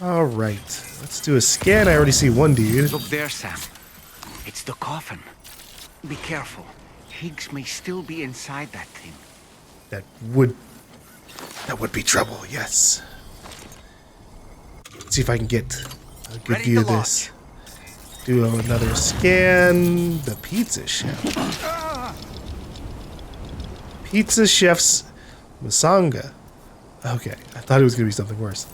Alright, let's do a scan. I already see one dude. Look there, Sam. It's the coffin. Be careful. Higgs may still be inside that thing. That would be trouble, yes. Let's see if I can get a good Ready view to of this. Do another scan. The pizza chef. Pizza chef's Masanga. Okay, I thought it was going to be something worse.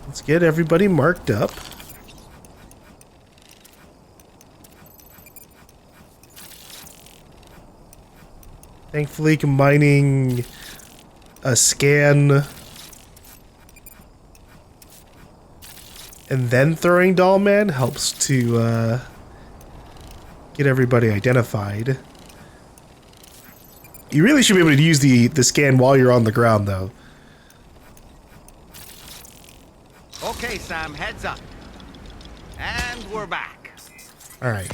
Let's get everybody marked up. Thankfully, combining a scan and then throwing Doll Man helps to get everybody identified. You really should be able to use the scan while you're on the ground, though. Okay, Sam, heads up. And we're back. Alright.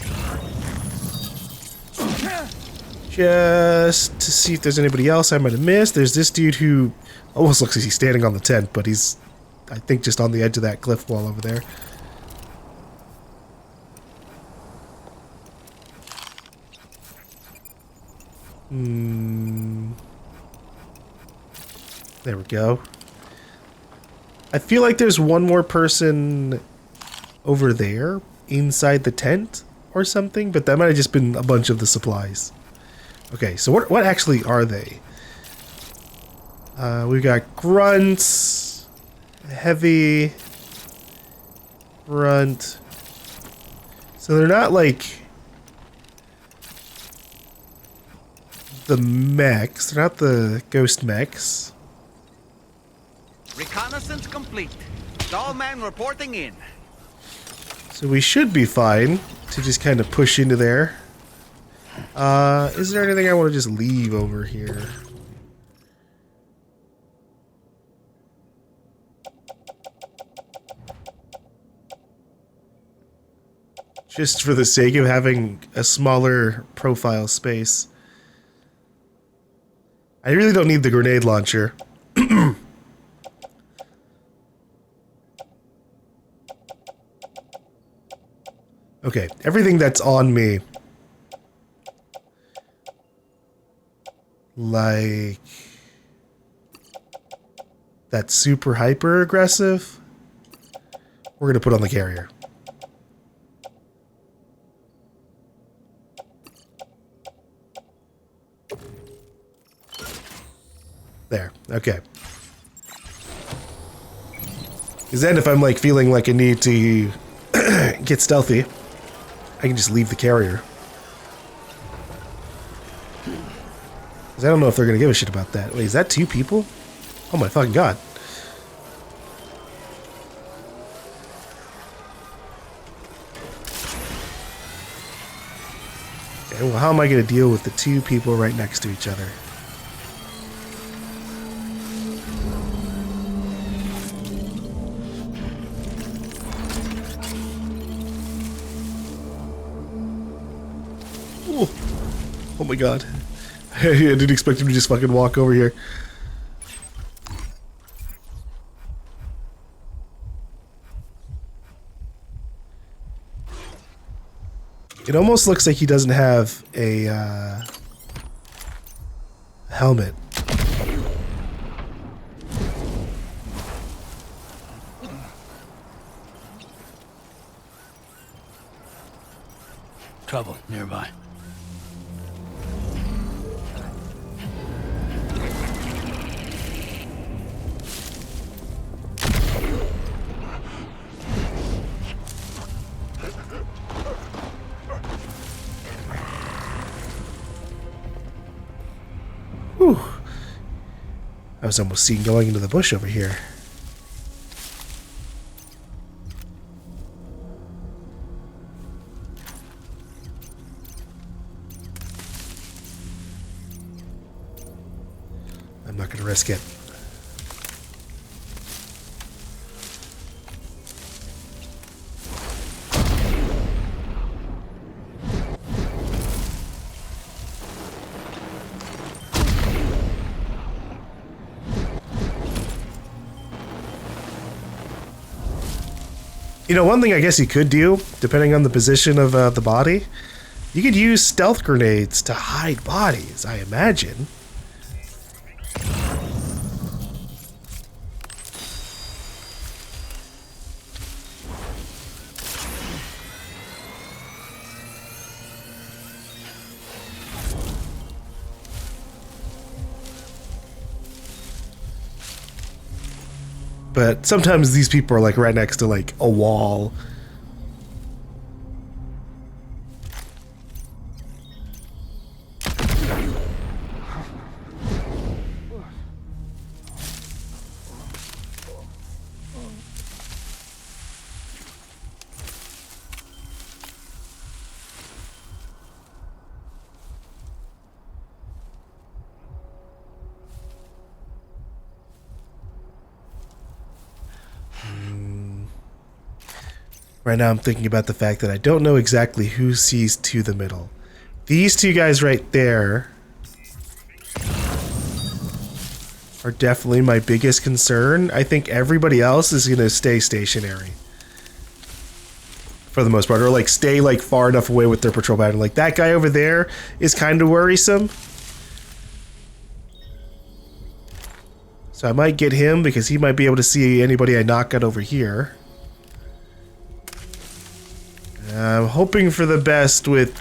Just to see if there's anybody else I might have missed. There's this dude who almost looks like he's standing on the tent, but he's, I think, just on the edge of that cliff wall over there. There we go. I feel like there's one more person over there inside the tent or something, but that might have just been a bunch of the supplies. Okay, so what actually are they? We've got grunts, heavy, grunt. So they're not like the mechs. They're not the ghost mechs. Reconnaissance complete. Doll Man reporting in. So we should be fine to just kind of push into there. Is there anything I want to just leave over here? Just for the sake of having a smaller profile space. I really don't need the grenade launcher. Okay, everything that's on me. Like that's super hyper aggressive. We're gonna put on the carrier. There, okay. Because then if I'm like feeling like I need to get stealthy, I can just leave the carrier. Because I don't know if they're going to give a shit about that. Wait, is that 2 people? Oh my fucking god. Okay, well how am I going to deal with the 2 people right next to each other? Oh my god. I didn't expect him to just fucking walk over here. It almost looks like he doesn't have a helmet. Trouble nearby. Whew. I was almost seen going into the bush over here. I'm not going to risk it. You know, one thing I guess you could do, depending on the position of the body, you could use stealth grenades to hide bodies, I imagine. But sometimes these people are like right next to like a wall. Right now I'm thinking about the fact that I don't know exactly who sees to the middle. These two guys right there are definitely my biggest concern. I think everybody else is going to stay stationary. For the most part. Or like stay like far enough away with their patrol pattern. Like that guy over there is kind of worrisome. So I might get him because he might be able to see anybody I knock out over here. I'm hoping for the best with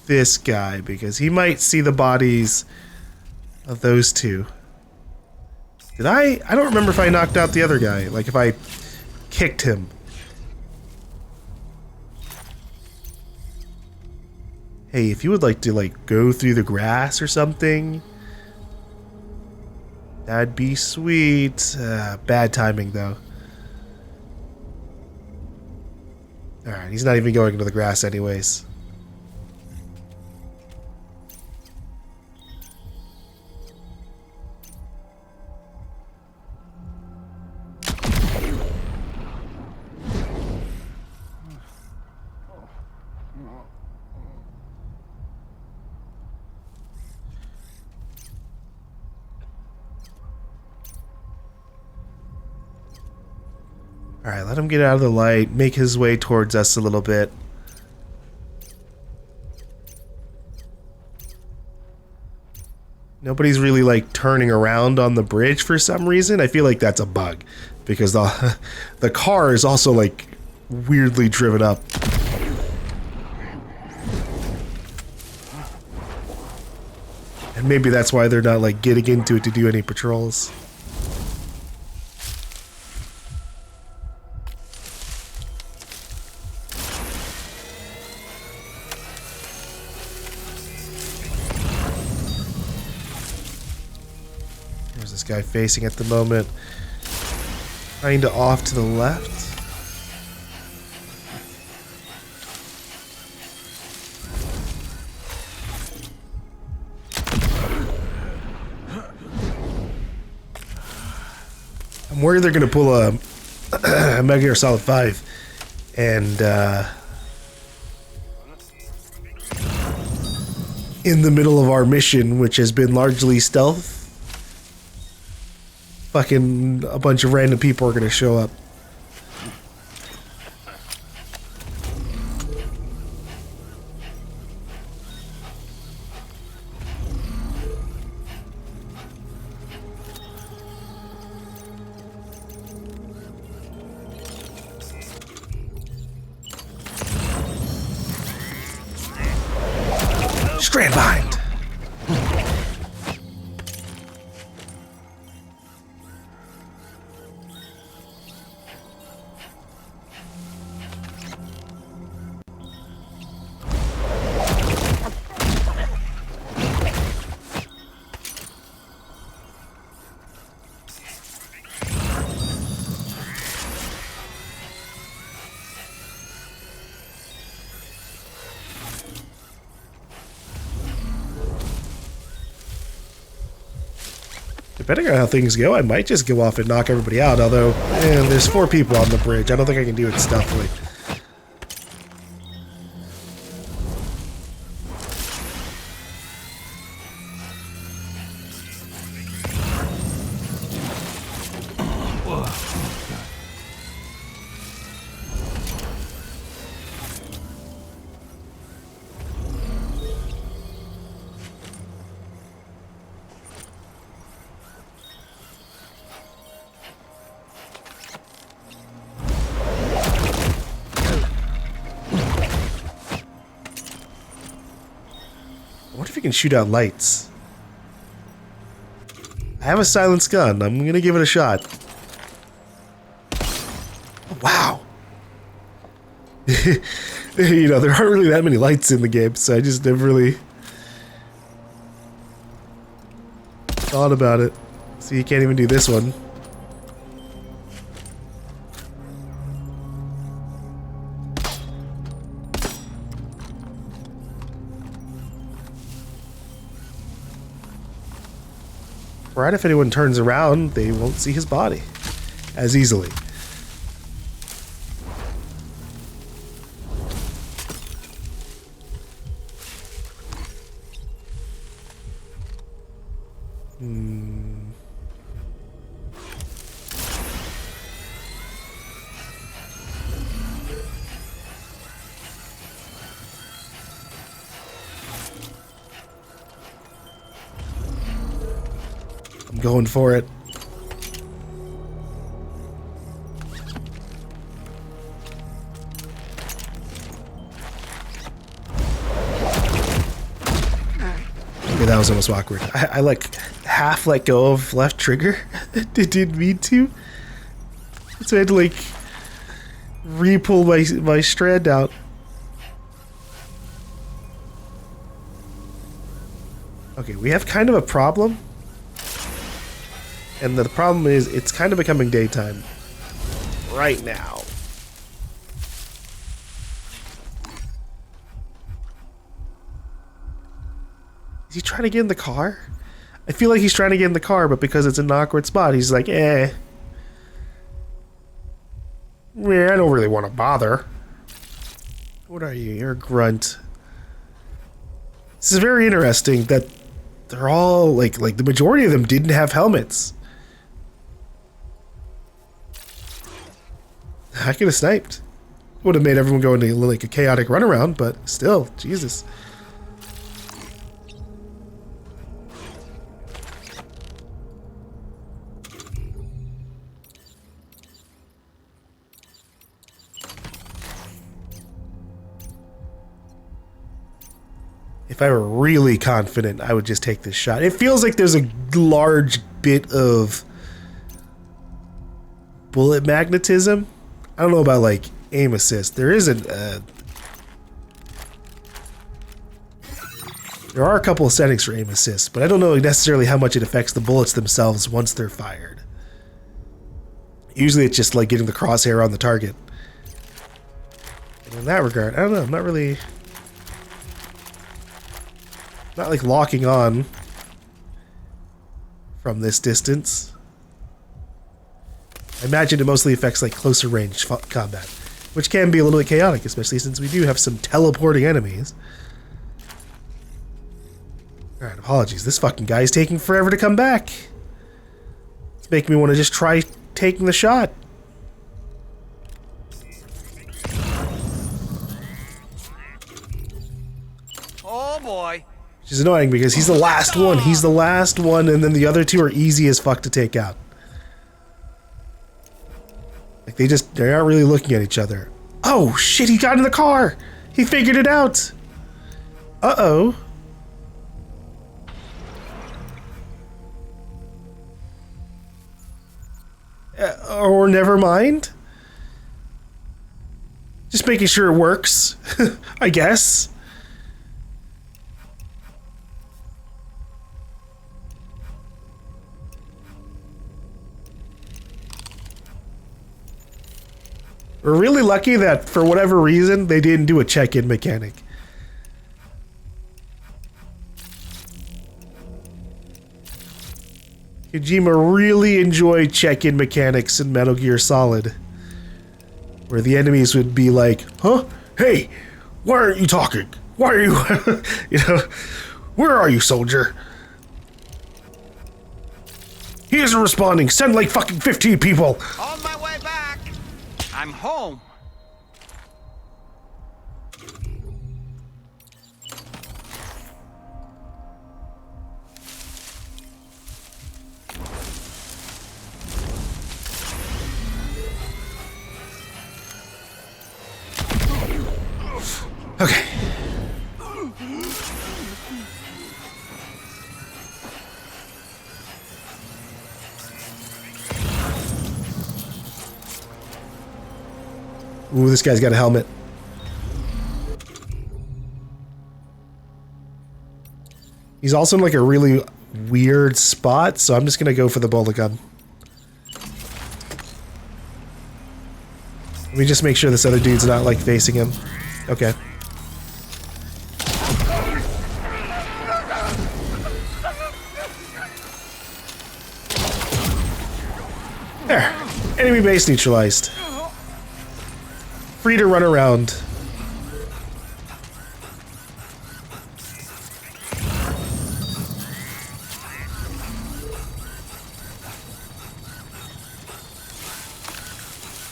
this guy because he might see the bodies of those two. Did I don't remember if I knocked out the other guy, like if I kicked him. Hey, if you would like to like go through the grass or something, that'd be sweet. Bad timing though. Alright, he's not even going into the grass anyways. Alright, let him get out of the light, make his way towards us a little bit. Nobody's really like turning around on the bridge for some reason. I feel like that's a bug because the car is also like weirdly driven up. And maybe that's why they're not like getting into it to do any patrols. There's this guy facing at the moment. Kinda off to the left. I'm worried they're gonna pull a Metal Gear Solid 5 and in the middle of our mission, which has been largely stealth, fucking a bunch of random people are gonna show up. Strand bind. Depending on how things go, I might just go off and knock everybody out, although, there's 4 people on the bridge. I don't think I can do it stealthily. we can shoot out lights. I have a silenced gun. I'm gonna give it a shot. Oh, wow. You know, there aren't really that many lights in the game, so I just never really thought about it. So you can't even do this one. Right, if anyone turns around, they won't see his body as easily. I'm going for it. Okay, that was almost awkward. I like half let go of left trigger. It didn't mean to. So I had to like re-pull my strand out. Okay, we have kind of a problem. And the problem is, it's kind of becoming daytime right now. Is he trying to get in the car? I feel like he's trying to get in the car, but because it's an awkward spot, he's like, eh. Yeah, I don't really want to bother. What are you? You're a grunt. This is very interesting that they're all, like the majority of them didn't have helmets. I could have sniped. Would have made everyone go into like a chaotic runaround, but still, Jesus. If I were really confident, I would just take this shot. It feels like there's a large bit of bullet magnetism. I don't know about like aim assist. There isn't. There are a couple of settings for aim assist, but I don't know necessarily how much it affects the bullets themselves once they're fired. Usually it's just like getting the crosshair on the target. And in that regard, I don't know. I'm not really. Not like locking on from this distance. I imagine it mostly affects like closer range combat, which can be a little bit chaotic, especially since we do have some teleporting enemies. Alright, apologies. This fucking guy is taking forever to come back. It's making me want to just try taking the shot. Oh boy. Which is annoying because he's the last one. He's the last one, and then the other two are easy as fuck to take out. Like they aren't really looking at each other. Oh shit, he got in the car! He figured it out! Uh-oh. Or never mind. Just making sure it works, I guess. We're really lucky that, for whatever reason, they didn't do a check-in mechanic. Kojima really enjoyed check-in mechanics in Metal Gear Solid, where the enemies would be like, huh? Hey, why aren't you talking? Why are you... you know, where are you, soldier? He isn't responding. Send like fucking 15 people. On my way back. I'm home. Okay. Ooh, this guy's got a helmet. He's also in like a really weird spot, so I'm just gonna go for the bullet gun. Let me just make sure this other dude's not like facing him. Okay. There. Enemy base neutralized. Free to run around.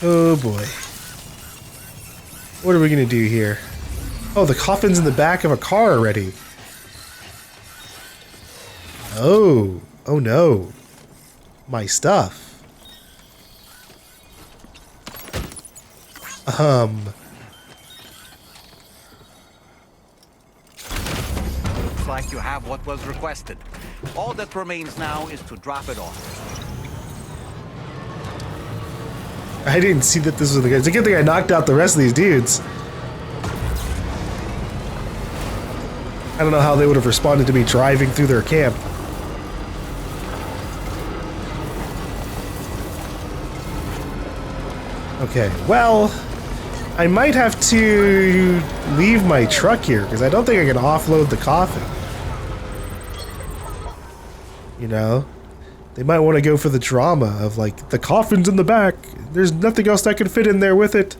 Oh boy. What are we gonna do here? Oh, the coffin's in the back of a car already. Oh. Oh no. My stuff. Looks like you have what was requested. All that remains now is to drop it off. I didn't see that this was the guy. It's a good thing I knocked out the rest of these dudes. I don't know how they would have responded to me driving through their camp. Okay, well, I might have to leave my truck here because I don't think I can offload the coffin. You know? They might want to go for the drama of like, the coffin's in the back. There's nothing else that can fit in there with it.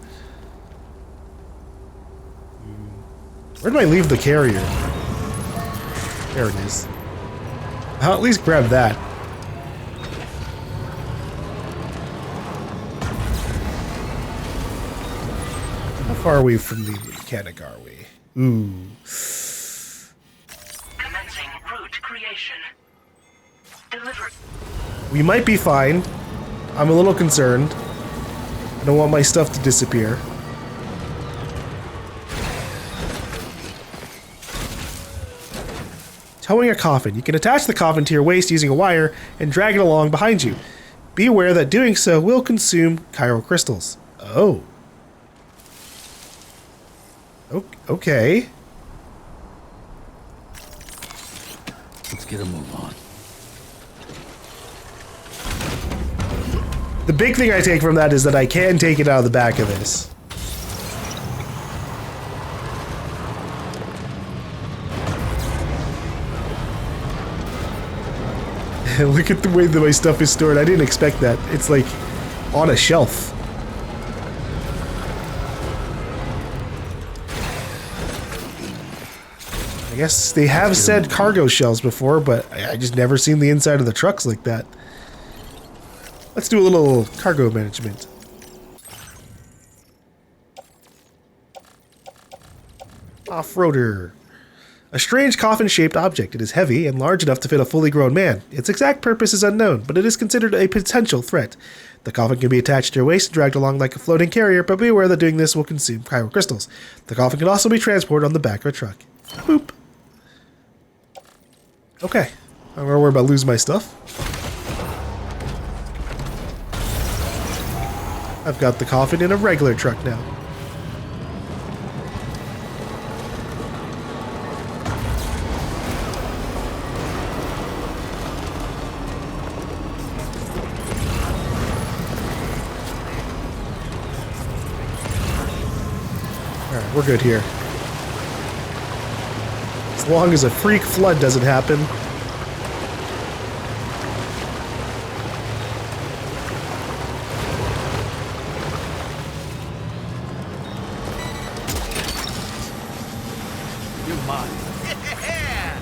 Where did I leave the carrier? There it is. I'll at least grab that. How far away from the mechanic are we? Ooh. Commencing route creation. Delivery. We might be fine. I'm a little concerned. I don't want my stuff to disappear. Towing a coffin. You can attach the coffin to your waist using a wire and drag it along behind you. Be aware that doing so will consume chiral crystals. Oh. Okay. Let's get a move on. The big thing I take from that is that I can take it out of the back of this. Look at the way that my stuff is stored. I didn't expect that. It's like on a shelf. I guess they have said cargo shelves before, but I just never seen the inside of the trucks like that. Let's do a little cargo management. Off-roader. A strange coffin-shaped object. It is heavy and large enough to fit a fully grown man. Its exact purpose is unknown, but it is considered a potential threat. The coffin can be attached to your waist and dragged along like a floating carrier, but be aware that doing this will consume chiral crystals. The coffin can also be transported on the back of a truck. Boop. Okay. I don't worry about losing my stuff. I've got the coffin in a regular truck now. Alright, we're good here. As long as a freak flood doesn't happen. You're mine. Yeah!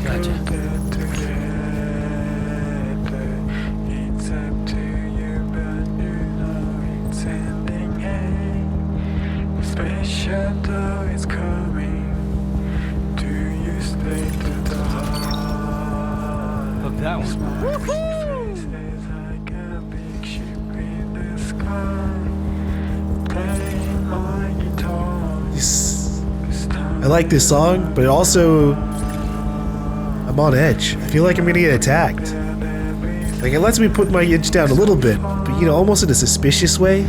Gotcha. It's up to you, but you know it's ending. Special though is coming. Do you stay to the heart? Look, that one. Faces like a big ship in the sky. I like this song, but also I'm on edge. I feel like I'm gonna get attacked. Like, it lets me put my edge down a little bit, but you know, almost in a suspicious way.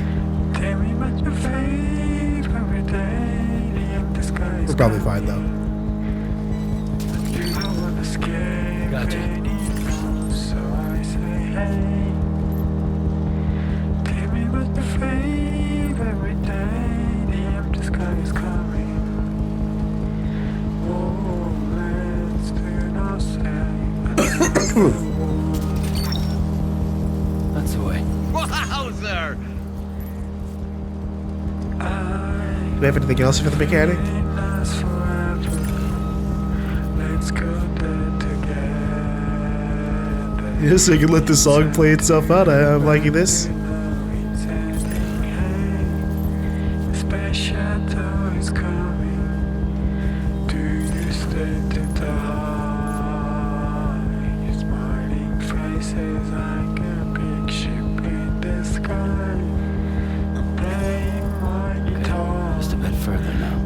We're probably fine though. Gotcha. That's the way. Wowzer! Do we have anything else for the mechanic? Yes, so you can let the song play itself out. I'm liking this. Just a bit further now.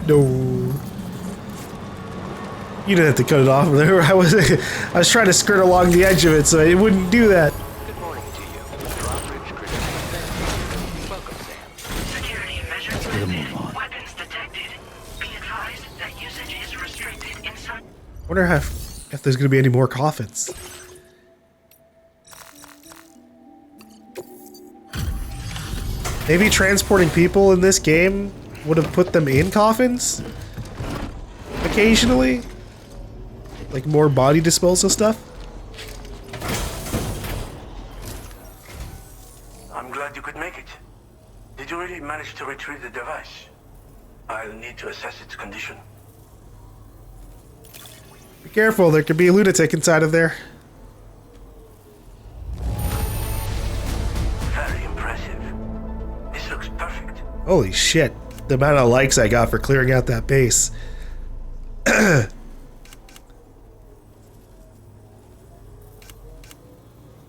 No. You didn't have to cut it off there. I was trying to skirt along the edge of it so it wouldn't do that. Good morning to you. Drawbridge critical. Welcome, Sam. Security measures Get a move lifted. on. Weapons detected. Be advised that usage is restricted inside. Wonder if there's gonna be any more coffins. Maybe transporting people in this game would have put them in coffins? Occasionally? Like more body disposal stuff? I'm glad you could make it. Did you really manage to retrieve the device? I'll need to assess its condition. Be careful, there could be a lunatic inside of there. Very impressive. This looks perfect. Holy shit. The amount of likes I got for clearing out that base.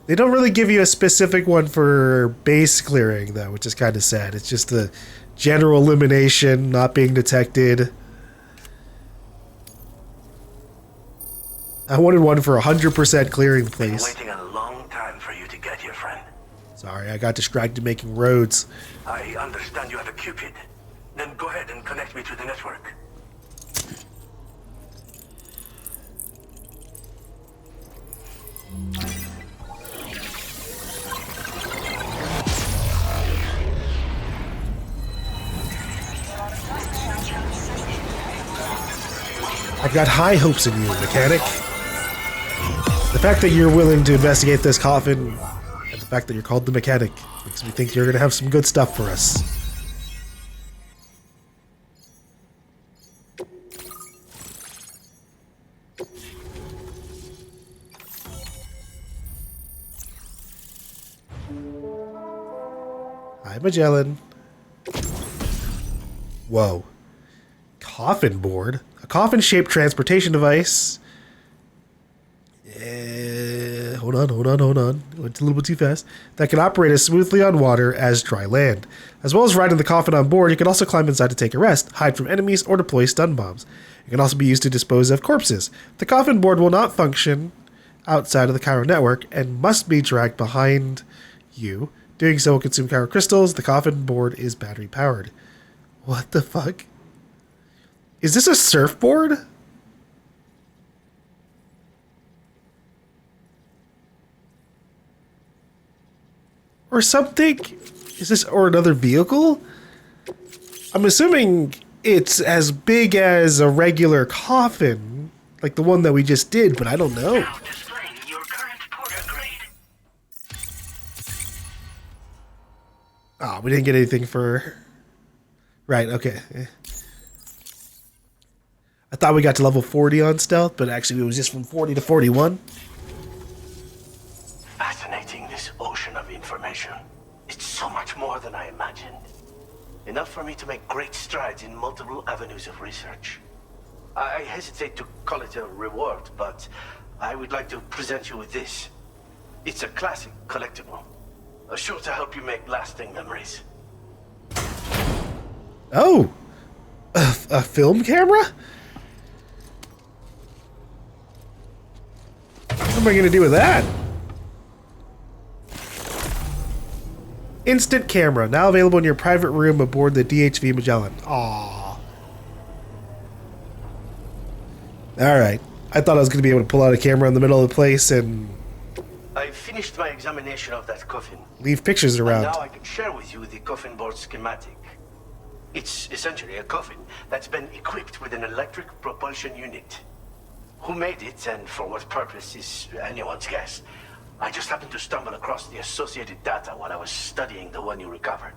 They don't really give you a specific one for base clearing, though, which is kind of sad. It's just the general elimination, not being detected. I wanted one for 100% clearing the Been place. waiting a long time for you to get here, friend. Sorry, I got distracted making roads. I understand you have a Cupid. Then go ahead and connect me to the network. I've got high hopes in you, mechanic. The fact that you're willing to investigate this coffin, and the fact that you're called the mechanic, makes me think you're gonna have some good stuff for us. Hi, Magellan. Whoa. Coffin board? A coffin-shaped transportation device. Hold on. Went a little bit too fast. That can operate as smoothly on water as dry land. As well as riding the coffin on board, you can also climb inside to take a rest, hide from enemies, or deploy stun bombs. It can also be used to dispose of corpses. The coffin board will not function outside of the Cairo network and must be dragged behind you. Doing so will consume Cairo crystals. The coffin board is battery powered. What the fuck? Is this a surfboard? Or something? Is this or another vehicle? I'm assuming it's as big as a regular coffin, like the one that we just did, but I don't know. Now displaying your current porter grade. Ah, we didn't get anything for... Right, okay. I thought we got to level 40 on stealth, but actually it was just from 40 to 41. Fascinating, this ocean information. It's so much more than I imagined. Enough for me to make great strides in multiple avenues of research. I hesitate to call it a reward, but I would like to present you with this. It's a classic collectible, sure to help you make lasting memories. Oh! A film camera? What am I gonna do with that? Instant camera, now available in your private room aboard the DHV Magellan. Aww. Alright. I thought I was gonna be able to pull out a camera in the middle of the place and I finished my examination of that coffin. leave pictures around. And now I can share with you the coffin board schematic. It's essentially a coffin that's been equipped with an electric propulsion unit. Who made it and for what purpose is anyone's guess. I just happened to stumble across the associated data while I was studying the one you recovered.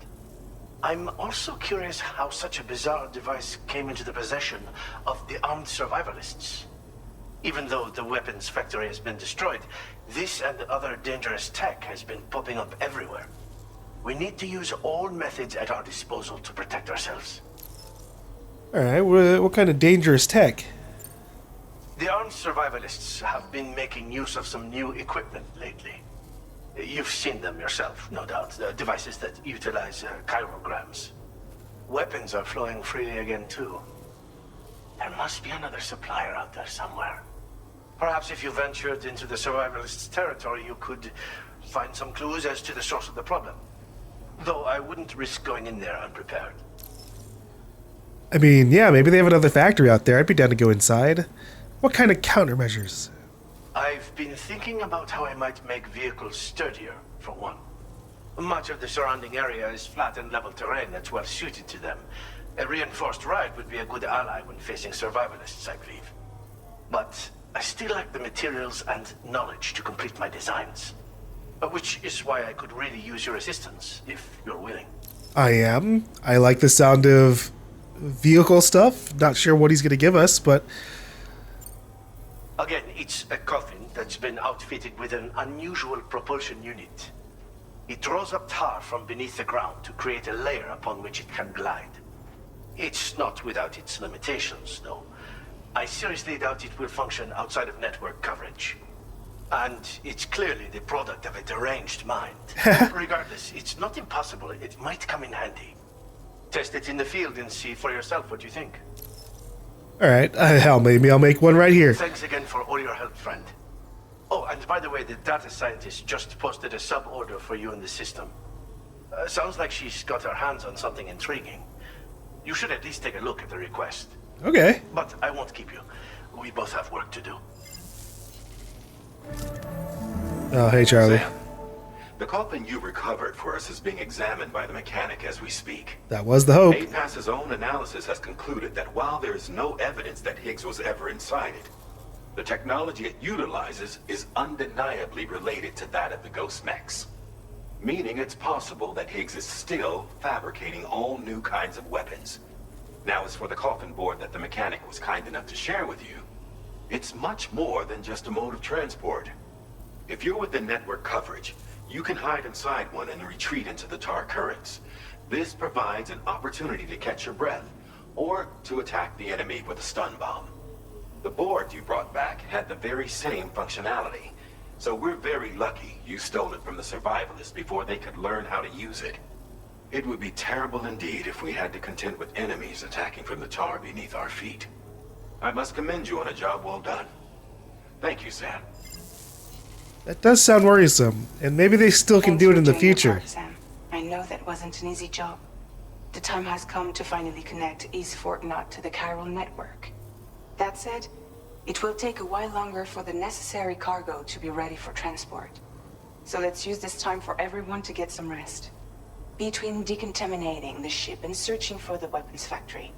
I'm also curious how such a bizarre device came into the possession of the armed survivalists. Even though the weapons factory has been destroyed, this and other dangerous tech has been popping up everywhere. We need to use all methods at our disposal to protect ourselves. Alright, what kind of dangerous tech? The armed survivalists have been making use of some new equipment lately. You've seen them yourself, no doubt. Devices that utilize chirograms. Weapons are flowing freely again, too. There must be another supplier out there somewhere. Perhaps if you ventured into the survivalists' territory, you could find some clues as to the source of the problem. Though I wouldn't risk going in there unprepared. I mean, yeah, maybe they have another factory out there. I'd be down to go inside. What kind of countermeasures? I've been thinking about how I might make vehicles sturdier, for one. Much of the surrounding area is flat and level terrain that's well suited to them. A reinforced ride would be a good ally when facing survivalists, I believe. But I still lack the materials and knowledge to complete my designs. Which is why I could really use your assistance, if you're willing. I am. I like the sound of vehicle stuff. Not sure what he's going to give us, but Again, it's a coffin that's been outfitted with an unusual propulsion unit. It draws up tar from beneath the ground to create a layer upon which it can glide. It's not without its limitations, though. I seriously doubt it will function outside of network coverage. And it's clearly the product of a deranged mind. Regardless, it's not impossible. It might come in handy. Test it in the field and see for yourself what you think. alright. Hell, maybe I'll make one right here. Thanks again for all your help, friend. Oh, and by the way, the data scientist just posted a sub-order for you in the system. Sounds like she's got her hands on something intriguing. You should at least take a look at the request. Okay. But I won't keep you. We both have work to do. Oh, hey, Charlie. Sam, the coffin you recovered for us is being examined by the mechanic as we speak. That was the hope. APAS's own analysis has concluded that while there is no evidence that Higgs was ever inside it, the technology it utilizes is undeniably related to that of the Ghost Mechs. Meaning it's possible that Higgs is still fabricating all new kinds of weapons. Now, as for the coffin board that the mechanic was kind enough to share with you, it's much more than just a mode of transport. If you're within network coverage, you can hide inside one and retreat into the tar currents. This provides an opportunity to catch your breath, or to attack the enemy with a stun bomb. The board you brought back had the very same functionality, so we're very lucky you stole it from the survivalists before they could learn how to use it. It would be terrible indeed if we had to contend with enemies attacking from the tar beneath our feet. I must commend you on a job well done. Thank you, Sam. That does sound worrisome, and maybe they still can Thanks do it for in the doing your future. part, Sam. I know that wasn't an easy job. The time has come to finally connect East Fort Knot to the chiral network. That said, it will take a while longer for the necessary cargo to be ready for transport. So let's use this time for everyone to get some rest. Between decontaminating the ship and searching for the weapons factory,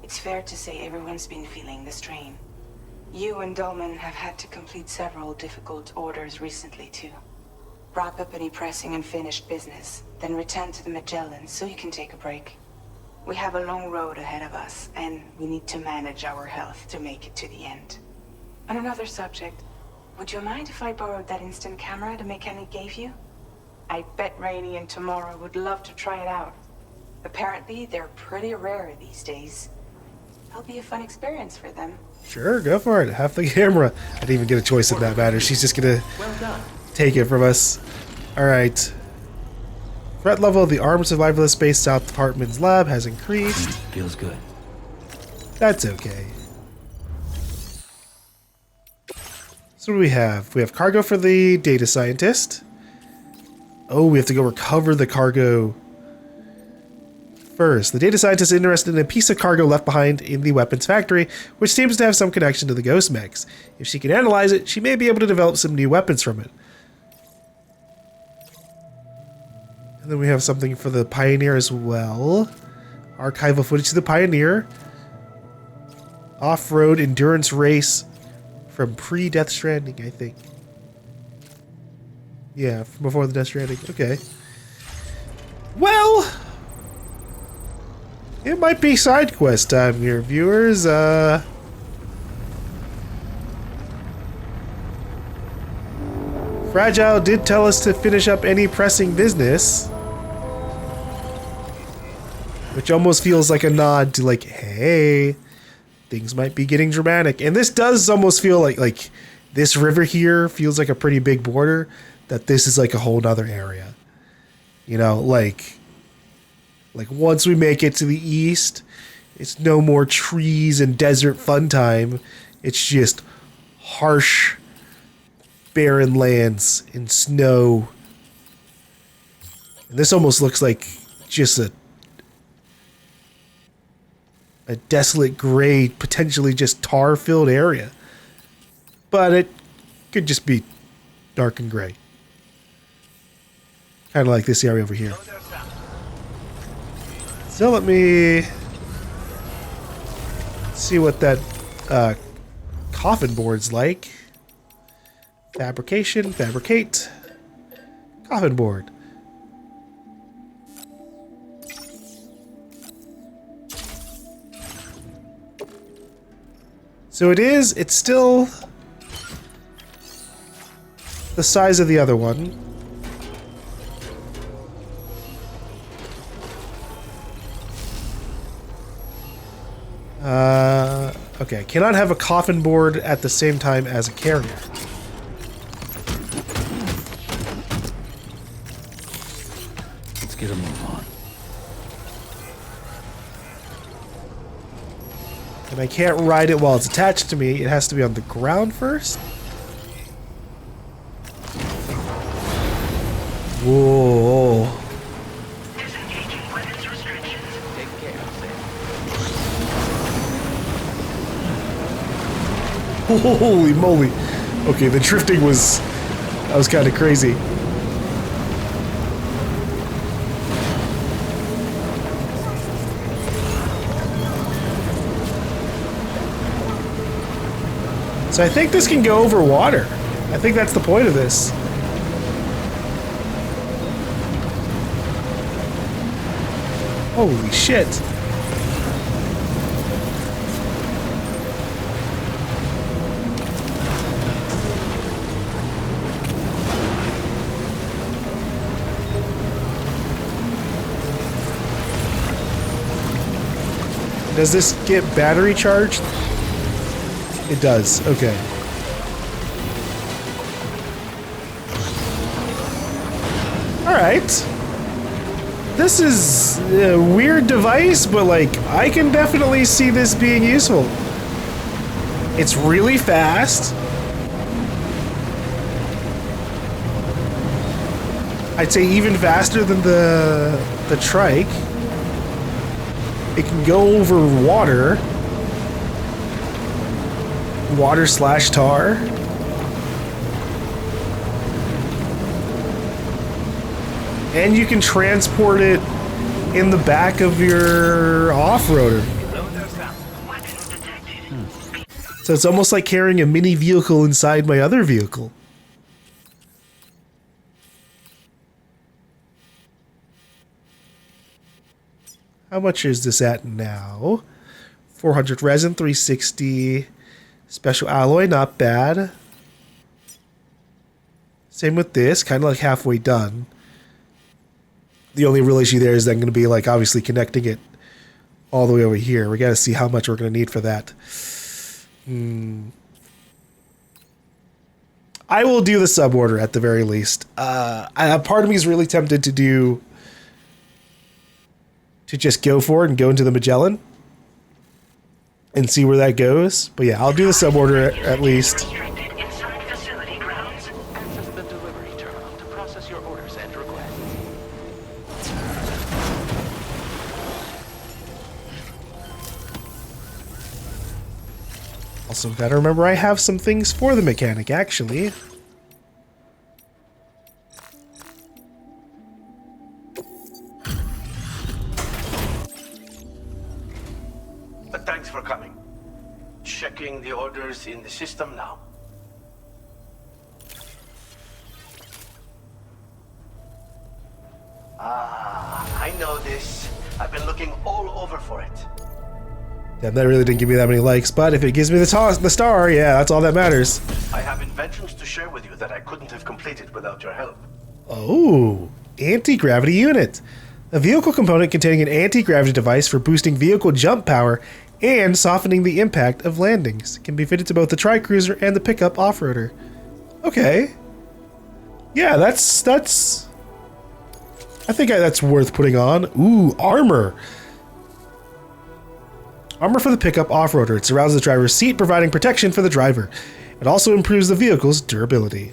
it's fair to say everyone's been feeling the strain. You and Dolman have had to complete several difficult orders recently, too. Wrap up any pressing and finished business, then return to the Magellan so you can take a break. We have a long road ahead of us, and we need to manage our health to make it to the end. On another subject, would you mind if I borrowed that instant camera the mechanic gave you? I bet Rainey and Tamara would love to try it out. Apparently, they're pretty rare these days. It'll be a fun experience for them. Sure, go for it. Have the camera. I didn't even get a choice in that matter. She's just gonna take it from us. Alright. Threat level of the armed survivalist based South Department's lab has increased. Feels good. That's okay. So what do we have? We have cargo for the data scientist. Oh, we have to go recover the cargo first. The data scientist is interested in a piece of cargo left behind in the weapons factory, which seems to have some connection to the ghost mechs. If she can analyze it, she may be able to develop some new weapons from it. And then we have something for the Pioneer as well. Archival footage of the Pioneer. Off-road endurance race from pre-Death Stranding, I think. Yeah, from before the Death Stranding. Okay. Well, it might be side quest time here, viewers. Fragile did tell us to finish up any pressing business, which almost feels like a nod to like, hey, things might be getting dramatic. And this does almost feel like this river here feels like a pretty big border, that this is like a whole nother area. You know, like once we make it to the east, it's no more trees and desert fun time. It's just harsh, barren lands and snow. And this almost looks like just a desolate gray, potentially just tar-filled area. But it could just be dark and gray. Kind of like this area over here. So let me see what that coffin board's like. Fabrication, fabricate, coffin board. So it's still the size of the other one. Okay, cannot have a coffin board at the same time as a carrier. Let's get a move on. And I can't ride it while it's attached to me. It has to be on the ground first. Whoa. Disengaging weapons restrictions. Take care, Holy moly. Okay, the drifting was kind of crazy. So I think this can go over water. I think that's the point of this. Holy shit. Does this get battery charged? It does, okay. Alright. This is a weird device, but like, I can definitely see this being useful. It's really fast. I'd say even faster than the trike. It can go over water. Water/tar. And you can transport it in the back of your off-roader. Weapons detected. So it's almost like carrying a mini vehicle inside my other vehicle. How much is this at now? 400 resin, 360 special alloy, not bad. Same with this, kind of like halfway done. The only real issue there is then going to be like obviously connecting it all the way over here. We got to see how much we're going to need for that. I will do the sub order at the very least. Part of me is really tempted to just go for it and go into the Magellan and see where that goes. But yeah, I'll do the sub order at least. Restricted inside facility grounds. Access the delivery terminal to process your orders and requests. Also, gotta remember I have some things for the mechanic, actually. Thanks for coming. Checking the orders in the system now. I know this. I've been looking all over for it. Damn, that really didn't give me that many likes, but if it gives me the star, yeah, that's all that matters. I have inventions to share with you that I couldn't have completed without your help. Oh, anti-gravity unit. A vehicle component containing an anti-gravity device for boosting vehicle jump power and softening the impact of landings. Can be fitted to both the tri-cruiser and the pickup off-roader. Okay. Yeah, that's I think that's worth putting on. Ooh, armor. Armor for the pickup off-roader. It surrounds the driver's seat, providing protection for the driver. It also improves the vehicle's durability.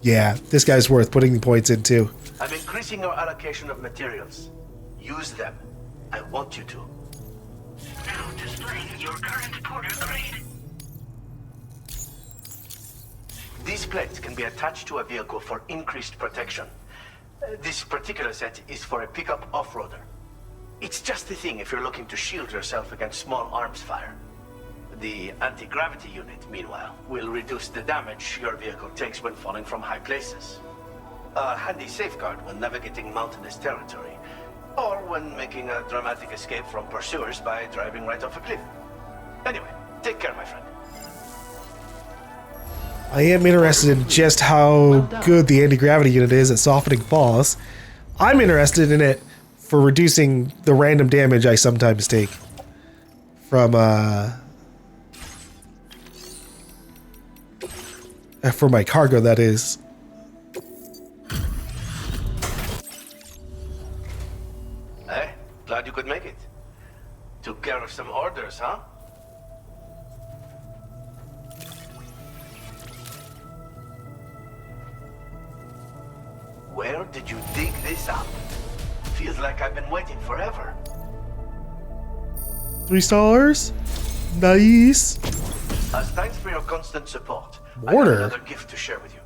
Yeah, this guy's worth putting the points into. I'm increasing your allocation of materials. Use them. I want you to. Now displaying your current porter grade. These plates can be attached to a vehicle for increased protection. This particular set is for a pickup off-roader. It's just the thing if you're looking to shield yourself against small arms fire. The anti-gravity unit, meanwhile, will reduce the damage your vehicle takes when falling from high places. A handy safeguard when navigating mountainous territory, or when making a dramatic escape from pursuers by driving right off a cliff. Anyway, take care, my friend. I am interested in just how good the anti-gravity unit is at softening falls. I'm interested in it for reducing the random damage I sometimes take from for my cargo, that is. Hey, glad you could make it. Took care of some orders, huh? Where did you dig this up? Feels like I've been waiting forever. $3? Nice. As thanks for your constant support, Mortar? I have another gift to share with you.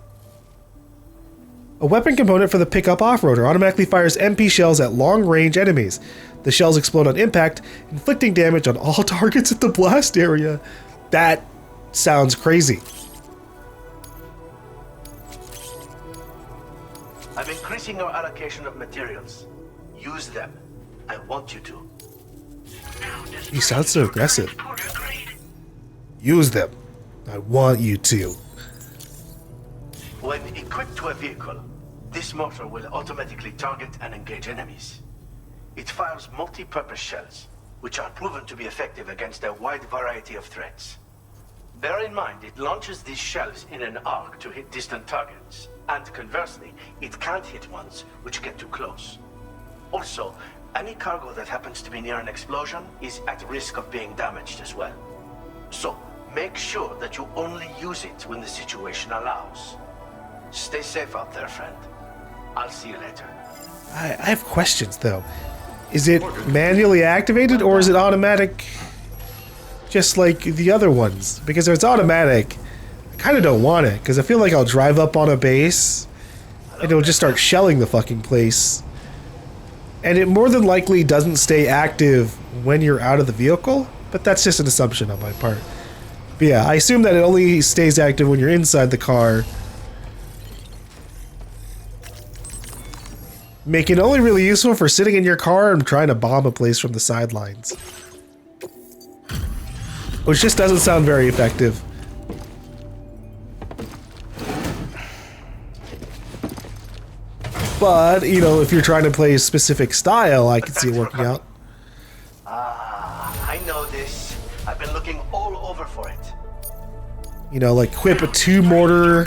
A weapon component for the pickup off-roader automatically fires MP shells at long-range enemies. The shells explode on impact, inflicting damage on all targets at the blast area. That sounds crazy. I'm increasing your allocation of materials. Use them. I want you to. Now You sound so displaying your aggressive. current porter grade. Use them. I want you to. When equipped to a vehicle, this mortar will automatically target and engage enemies. It fires multi-purpose shells, which are proven to be effective against a wide variety of threats. Bear in mind, it launches these shells in an arc to hit distant targets, and conversely, it can't hit ones which get too close. Also, any cargo that happens to be near an explosion is at risk of being damaged as well. So, make sure that you only use it when the situation allows. Stay safe out there, friend. I'll see you later. I have questions, though. Is it manually activated, or is it automatic just like the other ones? Because if it's automatic, I kind of don't want it, because I feel like I'll drive up on a base, and it'll just start shelling the fucking place. And it more than likely doesn't stay active when you're out of the vehicle, but that's just an assumption on my part. But yeah, I assume that it only stays active when you're inside the car. Make it only really useful for sitting in your car and trying to bomb a place from the sidelines. Which just doesn't sound very effective. But, you know, if you're trying to play a specific style, I can see it working out. I know this. I've been looking all over for it. You know, like equip 2 mortar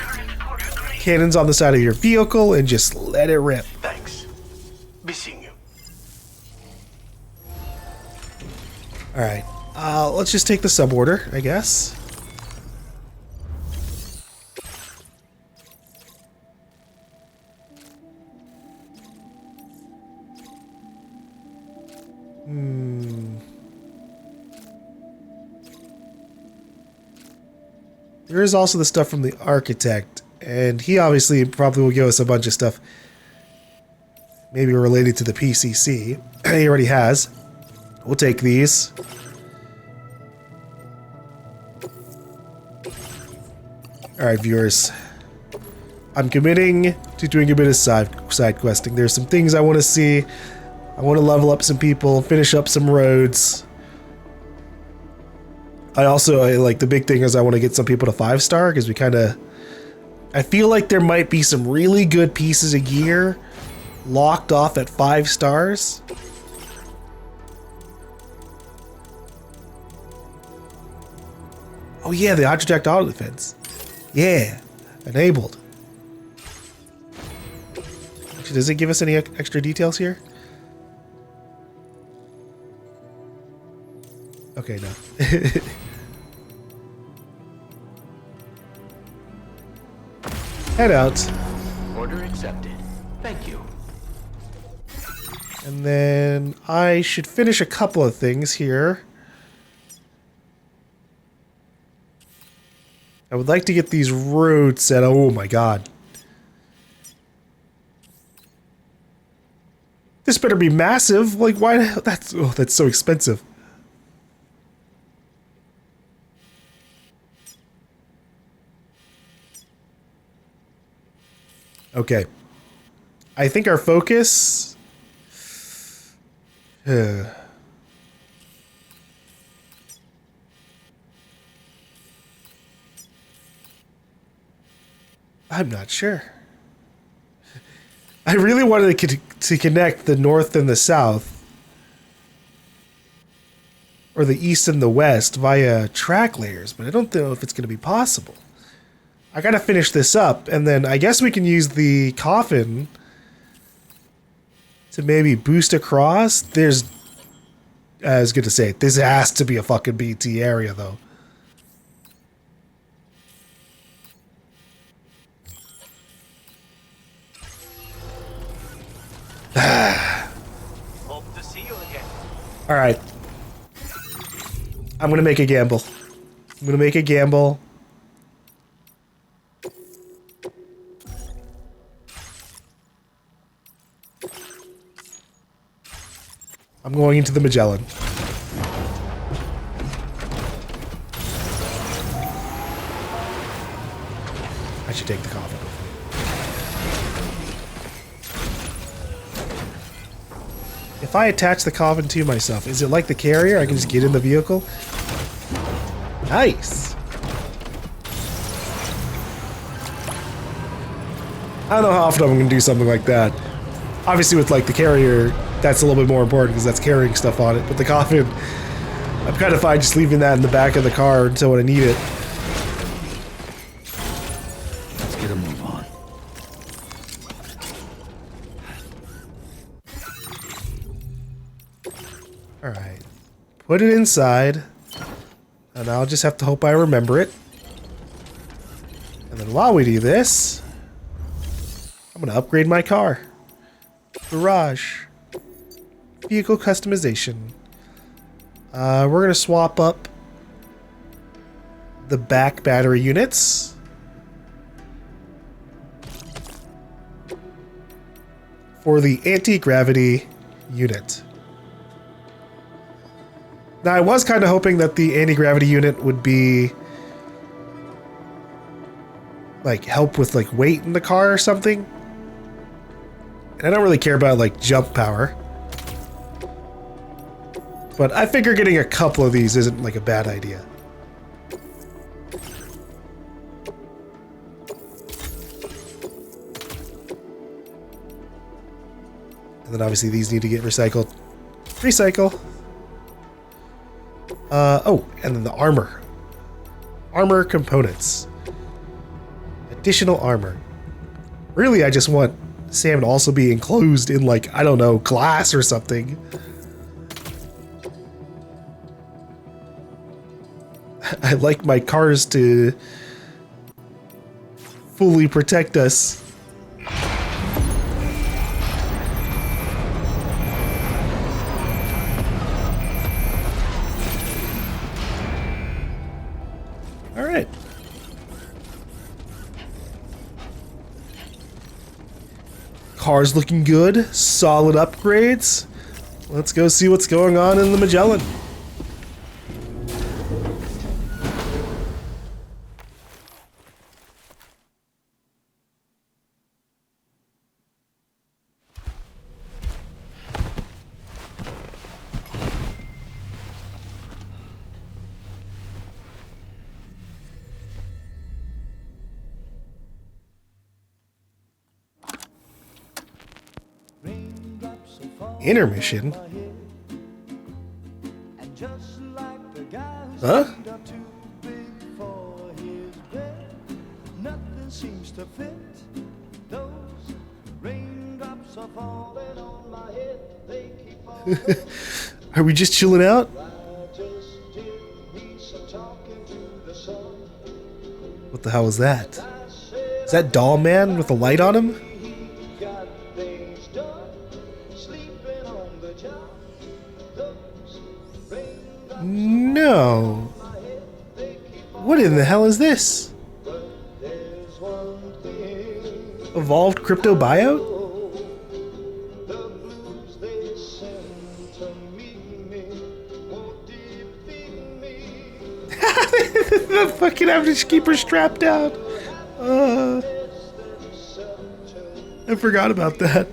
cannons on the side of your vehicle and just let it rip. Thanks. Be seeing you. Alright, let's just take the suborder, I guess. There is also the stuff from the architect, and he obviously probably will give us a bunch of stuff maybe related to the PCC. He already has. We'll take these. Alright, viewers. I'm committing to doing a bit of side questing. There's some things I want to see. I want to level up some people, finish up some roads. I like the big thing is I want to get some people to 5-star because we kind of... I feel like there might be some really good pieces of gear locked off at 5 stars. Oh yeah, the object auto defense. Yeah, enabled. Actually, does it give us any extra details here? Okay, no. Head out. Order accepted. Thank you. And then I should finish a couple of things here. I would like to get these roads set. Oh my god. This better be massive. Like, why? That's so expensive. Okay. I think our focus... I'm not sure. I really wanted to connect the north and the south, or the east and the west via track layers, but I don't know if it's going to be possible. I gotta finish this up, and then I guess we can use the coffin to maybe boost across. I was gonna say, this has to be a fucking BT area, though. Hope to see you again. Alright. I'm gonna make a gamble. I'm going into the Magellan. I should take the coffin. If I attach the coffin to myself, is it like the carrier? I can just get in the vehicle? Nice! I don't know how often I'm going to do something like that. Obviously with like the carrier, that's a little bit more important because that's carrying stuff on it. But the coffin, I'm kind of fine just leaving that in the back of the car until when I need it. Let's get a move on. Alright. Put it inside. And I'll just have to hope I remember it. And then while we do this, I'm going to upgrade my car. Garage. Vehicle customization. We're going to swap up the back battery units. For the anti-gravity unit. Now, I was kind of hoping that the anti-gravity unit would be like help with like weight in the car or something. And I don't really care about like jump power. But I figure getting a couple of these isn't like a bad idea. And then obviously these need to get recycled. Recycle. Oh, and then the armor. Armor components. Additional armor. Really, I just want Sam to also be enclosed in, like, I don't know, glass or something. I like my cars to fully protect us. All right. Car's looking good. Solid upgrades. Let's go see what's going on in the Magellan. Intermission? Huh? Are we just chilling out? What the hell is that? Is that Doll Man with a light on him? No. What in the hell is this? Evolved crypto buyout? The fucking average keeper strapped down. I forgot about that.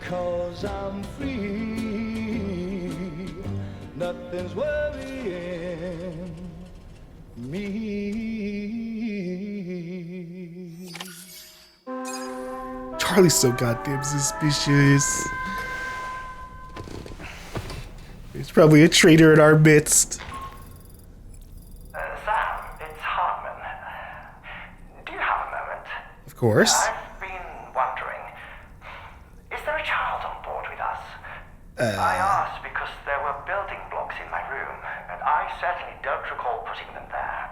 Because I'm free, nothing's worrying me. Charlie's so goddamn suspicious. He's probably a traitor in our midst. Sam, it's Hartman. Do you have a moment? Of course. I've been wondering, is there a child on board with us? I asked because there were building blocks in my room, and I certainly don't recall putting them there.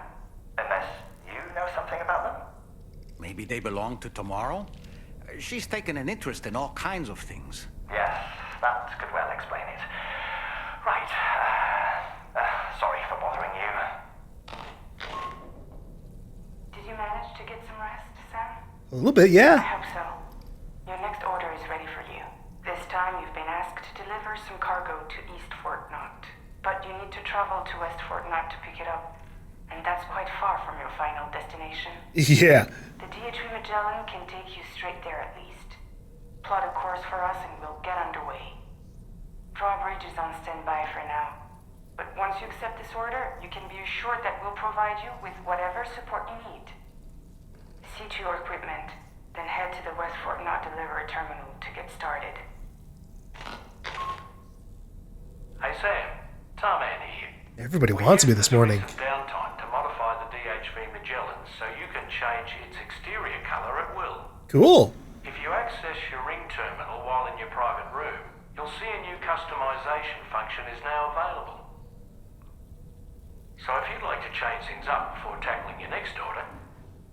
Unless you know something about them? Maybe they belong to Tomorrow? She's taken an interest in all kinds of things. Yes, that could well explain it. Right. Sorry for bothering you. Did you manage to get some rest, Sam? A little bit, yeah. I hope so. Your next order is ready for you. This time you've been asked to deliver some cargo to East Fort Knot. But you need to travel to West Fort Knot to pick it up. And that's quite far from your final destination. Yeah. The DHV Magellan can take you straight there at least. Plot a course for us and we'll get underway. Drawbridge is on standby for now. But once you accept this order, you can be assured that we'll provide you with whatever support you need. See to your equipment, then head to the West Fort Knot delivery terminal to get started. Hey Sam, Tarman here. Everybody wants me this morning. Some downtime to modify the DHV Magellan so you can change its exterior color at will. Cool. If you access your ring terminal while in your private room, you'll see a new customization function is now available. So if you'd like to change things up before tackling your next order,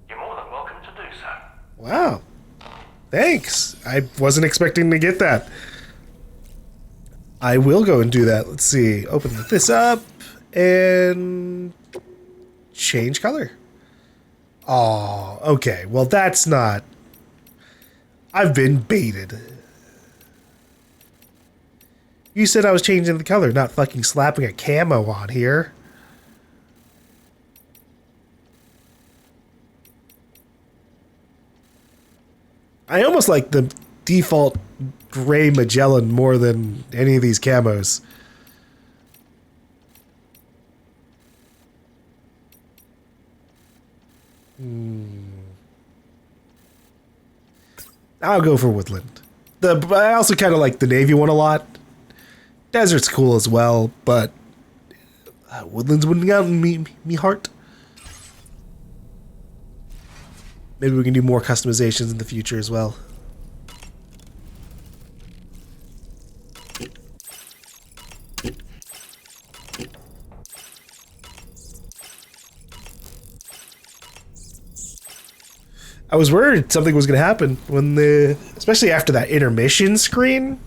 you're more than welcome to do so. Wow. Thanks. I wasn't expecting to get that. I will go and do that. Let's see. Open this up and change color. Oh, okay. Well, that's not... I've been baited. You said I was changing the color, not fucking slapping a camo on here. I almost like the default gray Magellan more than any of these camos. I'll go for woodland. I also kind of like the navy one a lot. Desert's cool as well, but woodlands wouldn't get me heart. Maybe we can do more customizations in the future as well. I was worried something was going to happen when especially after that intermission screen.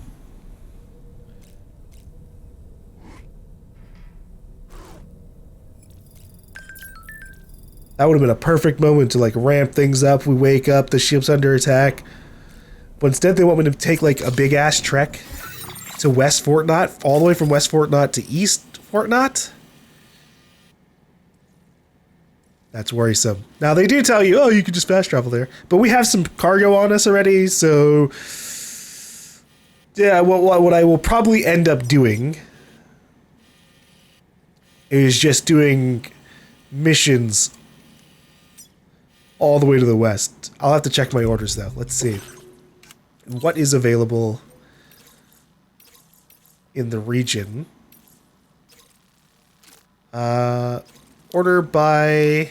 That would have been a perfect moment to like ramp things up. We wake up, the ship's under attack. But instead they want me to take like a big ass trek to West Fort Knot, all the way from West Fort Knot to East Fort Knot. That's worrisome. Now they do tell you, oh, you can just fast travel there. But we have some cargo on us already, so yeah, what I will probably end up doing is just doing missions all the way to the west. I'll have to check my orders though. Let's see. What is available in the region? Order by...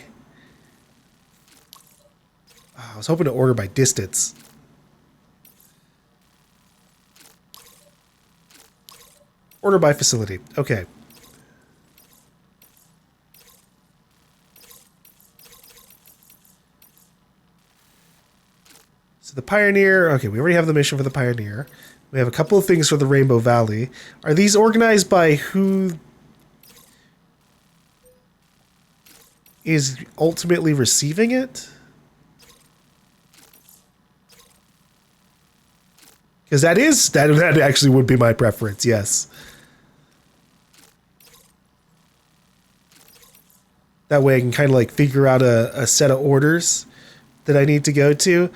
I was hoping to order by distance. Order by facility. Okay. So the Pioneer... Okay, we already have the mission for the Pioneer. We have a couple of things for the Rainbow Valley. Are these organized by who is ultimately receiving it? Because that actually would be my preference, yes. That way I can kind of like figure out a set of orders that I need to go to.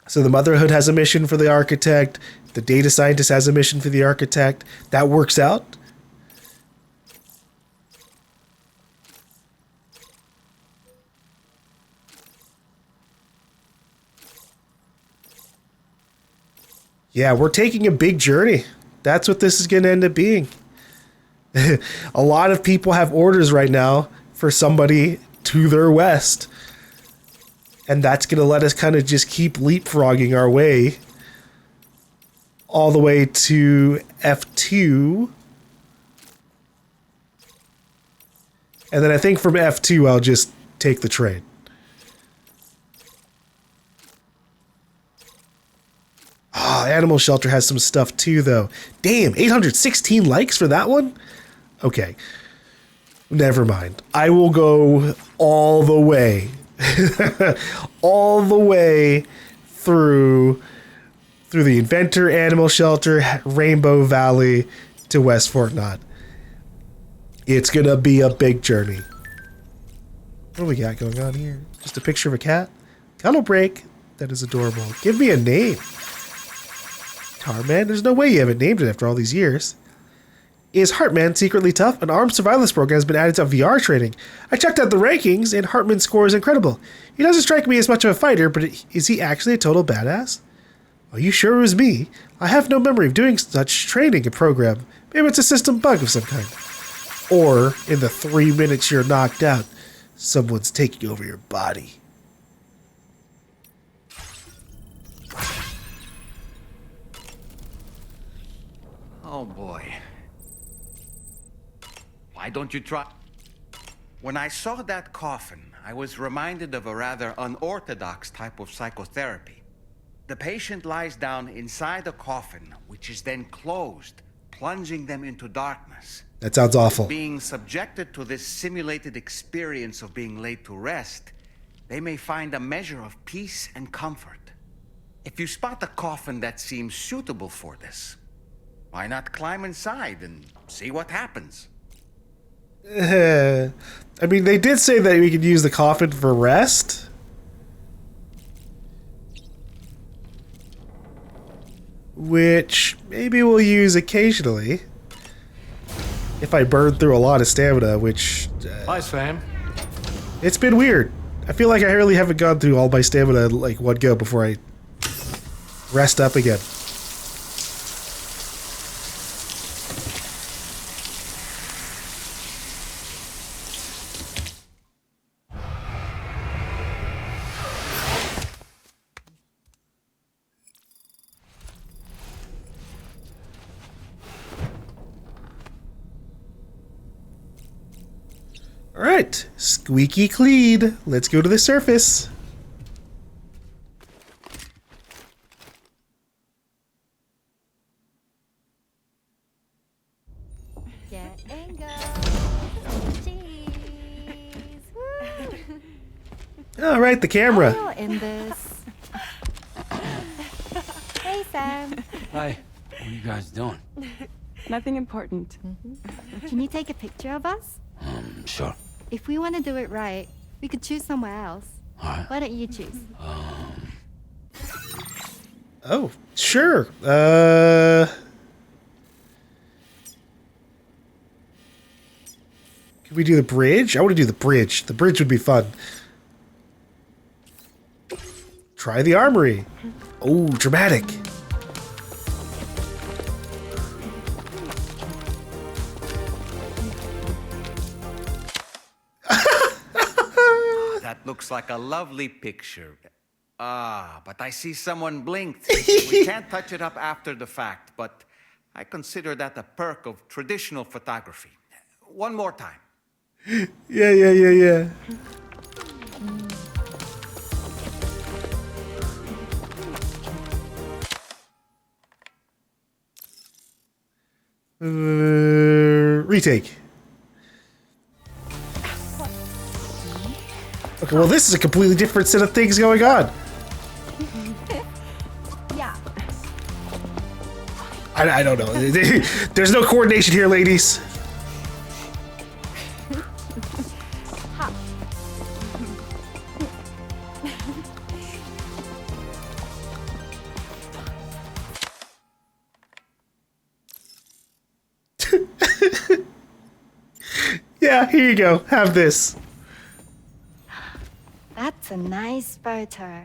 So the Motherhood has a mission for the Architect. The Data Scientist has a mission for the Architect. That works out. Yeah, we're taking a big journey. That's what this is going to end up being. A lot of people have orders right now for somebody to their west. And that's going to let us kind of just keep leapfrogging our way all the way to F2. And then I think from F2, I'll just take the train. Ah, Animal Shelter has some stuff too, though. Damn, 816 likes for that one? Okay. Never mind. I will go all the way. All the way through the Inventor, Animal Shelter, Rainbow Valley to West Fort Knot. It's going to be a big journey. What do we got going on here? Just a picture of a cat? Cuddle break. That is adorable. Give me a name. Tarman, there's no way you haven't named it after all these years. Is Hartman secretly tough? An armed survivalist program has been added to VR training. I checked out the rankings, and Hartman's score is incredible. He doesn't strike me as much of a fighter, but is he actually a total badass? Are you sure it was me? I have no memory of doing such training a program. Maybe it's a system bug of some kind. Or, in the 3 minutes you're knocked out, someone's taking over your body. Oh boy. Why don't you try? When I saw that coffin, I was reminded of a rather unorthodox type of psychotherapy. The patient lies down inside a coffin, which is then closed, plunging them into darkness. That sounds awful. Being subjected to this simulated experience of being laid to rest, they may find a measure of peace and comfort. If you spot a coffin that seems suitable for this, why not climb inside and see what happens? I mean, they did say that we could use the coffin for rest. which maybe we'll use occasionally if I burn through a lot of stamina, which... Hi, Sam. It's been weird. I feel like I really haven't gone through all my stamina like one go before I rest up again. Alright, squeaky clean. Let's go to the surface. Get angle. Cheese. Alright, the camera. I'll end this. Hey, Sam. Hi. What are you guys doing? Nothing important. Can you take a picture of us? Sure. If we want to do it right, we could choose somewhere else. Alright. Why don't you choose? Oh, sure. Can we do the bridge? I want to do the bridge. The bridge would be fun. Try the armory. Oh, dramatic. That looks like a lovely picture. Ah, but I see someone blinked. We can't touch it up after the fact, but I consider that a perk of traditional photography. One more time. Yeah. Retake. Okay, well, this is a completely different set of things going on. Yeah. I don't know. There's no coordination here, ladies. Yeah, here you go. Have this. That's a nice photo.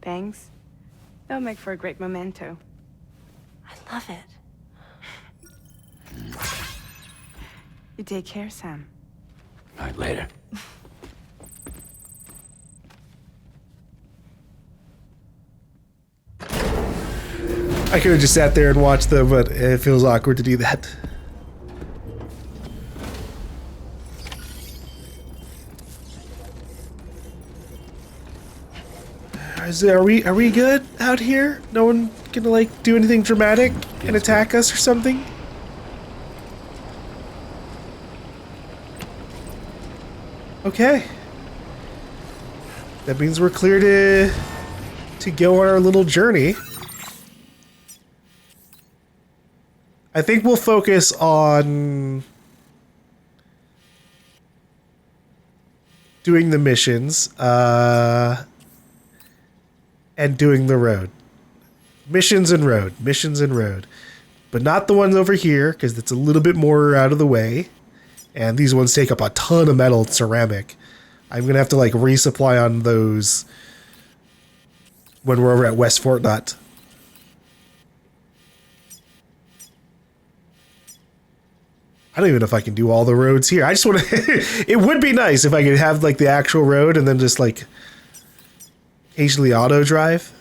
Thanks. They'll make for a great memento. I love it. You take care, Sam. All right, later. I could have just sat there and watched them, but it feels awkward to do that. Are we good out here? No one gonna like do anything dramatic and attack us or something? Okay. That means we're clear to go on our little journey. I think we'll focus on doing the missions, and doing the road. Missions and road. But not the ones over here, because it's a little bit more out of the way. And these ones take up a ton of metal and ceramic. I'm going to have to like resupply on those when we're over at West Fort Knot. I don't even know if I can do all the roads here. I just want to... It would be nice if I could have like the actual road and then just like occasionally auto drive.